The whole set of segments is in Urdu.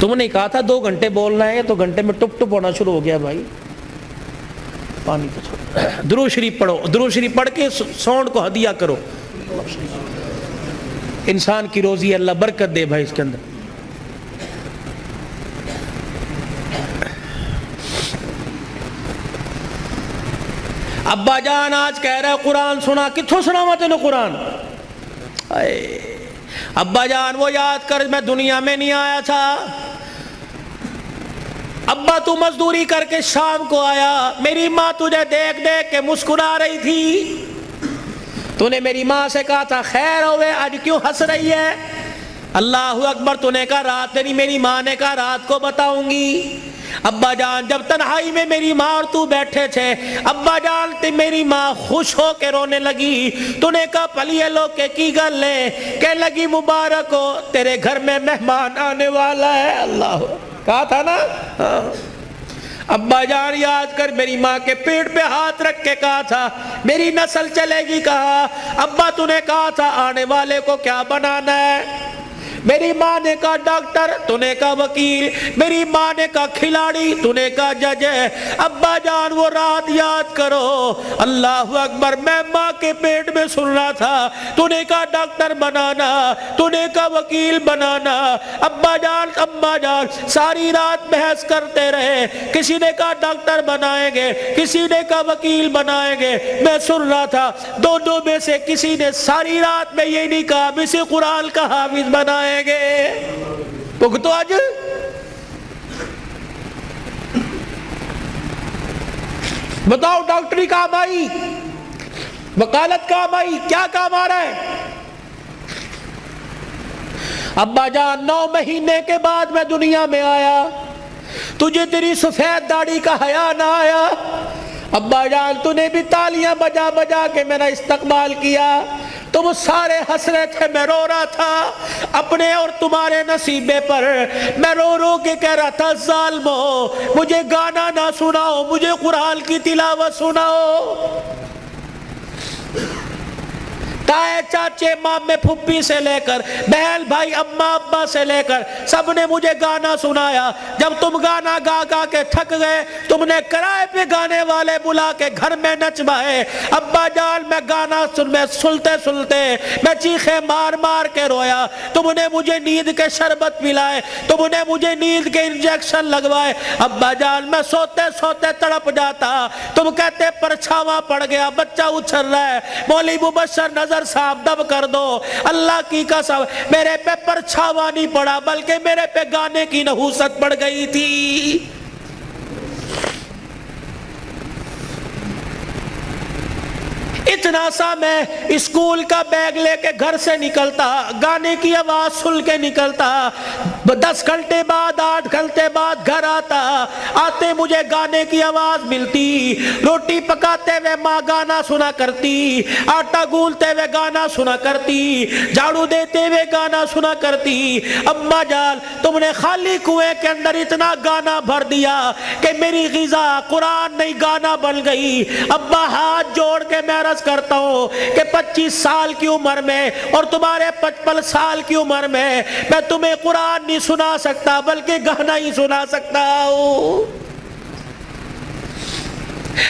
تم نے کہا تھا 2 گھنٹے بولنا ہے تو گھنٹے میں ٹپ ٹپ ہونا شروع ہو گیا بھائی. پانی تو چھوڑو. درود شریف پڑھو, درود شریف پڑھ کے ساؤنڈ کو ہدیہ کرو. انسان کی روزی اللہ برکت دے بھائی اس کے اندر. ابا جان آج کہہ رہا ہے قرآن سنا, کتھوں سناوا تینوں قرآن؟ ابا جان وہ یاد کر میں دنیا میں نہیں آیا تھا. ابا تو مزدوری کر کے شام کو آیا, میری ماں تجھے دیکھ دیکھ کے مسکرا رہی تھی. تو نے میری ماں سے کہا تھا خیر ہوئے آج کیوں ہنس رہی ہے؟ اللہ اکبر. تو نے کہا رات نہیں, میری ماں نے کہا رات کو بتاؤں گی. ابا جان جب تنہائی میں میری ماں اور تو بیٹھے تھے, ابا جان میری ماں خوش ہو کے رونے لگی. تو نے کہا پلیے لوگ کے کی گل لے, کہ لگی مبارک ہو تیرے گھر میں مہمان آنے والا ہے. اللہ کہا تھا نا. ابا جان یاد کر میری ماں کے پیٹ پہ ہاتھ رکھ کے کہا تھا میری نسل چلے گی. کہا ابا تو نے کہا تھا آنے والے کو کیا بنانا ہے؟ میری ماں نے کہا ڈاکٹر, تو نے کہا وکیل, میری ماں نے کہا کھلاڑی, تو نے کہا جج. ابا جان وہ رات یاد کرو. اللہ اکبر. میں ماں کے پیٹ میں سن رہا تھا, تو نے کہا ڈاکٹر بنانا, تو نے کہا وکیل بنانا. ابا جان اماں جان ساری رات بحث کرتے رہے. کسی نے کہا ڈاکٹر بنائیں گے, کسی نے کہا وکیل بنائیں گے. میں سن رہا تھا دونوں میں سے کسی نے ساری رات میں یہ نہیں کہا اسے قرآن کا حافظ بنائیں گے. بھگتو آج بتاؤ ڈاکٹری کام آئی, وکالت کام آئی, کیا کام آ رہا ہے؟ ابا جان 9 مہینے کے بعد میں دنیا میں آیا, تجھے تیری سفید داڑھی کا حیا نہ آیا. ابا جان تو نے بھی تالیاں بجا بجا کے میرا استقبال کیا. تم سارے ہنس رہے تھے, میں رو رہا تھا اپنے اور تمہارے نصیبے پر. میں رو رو کے کہہ رہا تھا ظالمو مجھے گانا نہ سناؤ, مجھے قرآن کی تلاوت سناؤ. تائے چاچے مامے پھپھی سے لے کر بہن بھائی اماں ابا سے لے کر سب نے مجھے گانا سنایا. جب تم گانا گا گا کے تھک گئے, تم نے کرائے پہ گانے والے بلا کے گھر میں نچوائے. ابا جان میں گانا سنتے سنتے میں چیخے مار مار کے رویا. تم نے مجھے نیند کے شربت پلائے, تم نے مجھے نیند کے انجیکشن لگوائے. ابا جان میں سوتے سوتے تڑپ جاتا. تم کہتے پرچھاواں پڑ گیا, بچہ اچھل رہا ہے, مولوی مبشر نظر صاحب دب کر دو. اللہ کی قسم میرے پہ پرچھاوا نہیں پڑا بلکہ میرے پہ گانے کی نحوست پڑ گئی تھی. اتنا سا میں اسکول کا بیگ لے کے گھر سے نکلتا, گانے کی آواز سن کے نکلتا. 10 گھنٹے بعد 8 گھنٹے بعد گھر آتے مجھے گانے کی آواز ملتی. روٹی پکاتے ہوئے ماں گانا سنا کرتی, آٹا گولتے ہوئے گانا سنا کرتی, جھاڑو دیتے ہوئے گانا سنا کرتی. اماں جان تم نے خالی کنویں کے اندر اتنا گانا بھر دیا کہ میری غذا قرآن نہیں گانا بن گئی. ابا ہاتھ جوڑ کے میں عرض کرتا ہوں کہ 25 سال کی عمر میں اور تمہارے 55 سال کی عمر میں تمہیں قرآن نہیں سنا سکتا بلکہ گانا ہی سنا سکتا ہوں.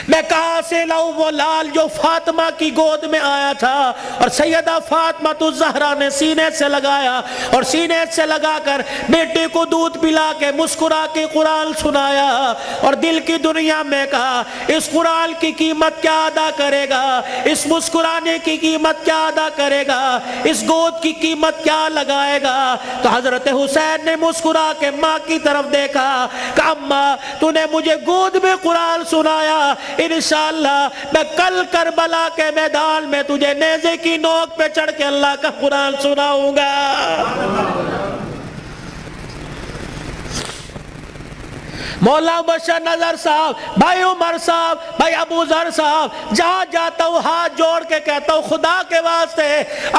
میں کہاں سے لاؤں وہ لال جو فاطمہ کی گود میں آیا تھا اور سیدہ فاطمہ الزہرا نے سینے سے لگایا اور سینے سے لگا کر بیٹے کو دودھ پلا کے مسکرا کے قرآن سنایا اور دل کی دنیا میں کہا اس قرآن کی قیمت کیا ادا کرے گا, اس مسکرانے کی قیمت کیا ادا کرے گا, اس گود کی قیمت کیا لگائے گا. تو حضرت حسین نے مسکرا کے ماں کی طرف دیکھا کہ اماں تو نے مجھے گود میں قرآن سنایا, انشاءاللہ میں کل کربلا کے میدان میں تجھے نیزے کی نوک پہ چڑھ کے اللہ کا قرآن سناؤں گا. مولانا بشر نظر صاحب، بھائی عمر صاحب، بھائی ابو ذر صاحب، جہاں جاتا ہوں ہاتھ جوڑ کے کہتا ہوں خدا کے واسطے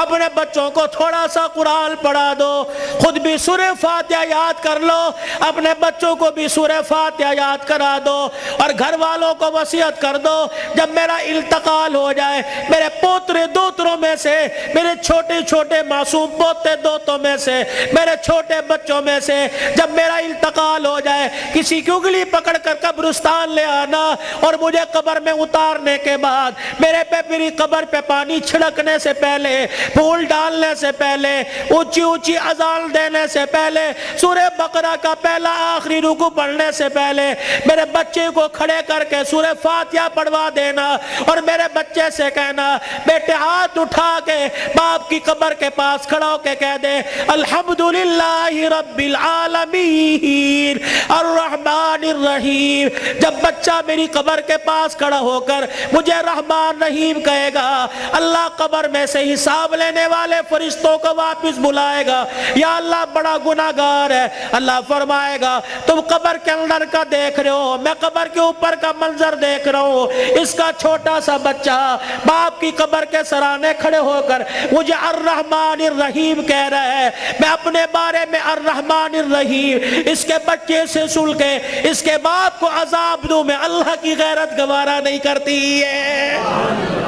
اپنے بچوں کو تھوڑا سا قرآن پڑھا دو، خود بھی سورہ فاتحہ یاد کر لو، اپنے بچوں کو بھی سورہ فاتحہ یاد کرا دو، اور گھر والوں کو وصیت کر دو جب میرا انتقال ہو جائے میرے پوترے دوتروں میں سے، میرے چھوٹے چھوٹے معصوم پوتے دوتوں میں سے، میرے چھوٹے بچوں میں سے جب میرا انتقال ہو جائے کسی کی انگلی پکڑ کر قبرستان لے آنا، اور مجھے قبر میں اتارنے کے بعد میرے پہ میری قبر پہ پانی چھڑکنے سے پہلے، پھول ڈالنے سے پہلے، اونچی اونچی اذان دینے سے پہلے، سورہ بقرہ کا پہلا آخری رکوع پڑھنے سے پہلے میرے بچے کو کھڑے کر کے سورہ فاتحہ پڑھوا دینا، اور میرے بچے سے کہنا بیٹے ہاتھ اٹھا کے باپ کی قبر کے پاس کھڑا ہو کے کہہ دے الحمدللہ رب العالمین الرحمن الرحیم۔ جب بچہ میری قبر کے پاس کھڑا ہو کر مجھے رحمان رحیم کہے گا، اللہ قبر میں سے حساب لینے والے فرشتوں کو واپس بلائے گا، یا اللہ بڑا گناہگار ہے، اللہ فرمائے گا تم قبر کے اندر کا دیکھ رہے ہو، میں قبر کے اوپر کا منظر دیکھ رہا ہوں، اس کا چھوٹا سا بچہ باپ کی قبر کے سرانے کھڑے ہو کر مجھے الرحمن الرحیم کہہ رہا ہے، میں اپنے بارے میں الرحمن الرحیم اس کے بچے سے سن کے اس کے باپ کو عذاب دوں، میں اللہ کی غیرت گوارا نہیں کرتی ہے۔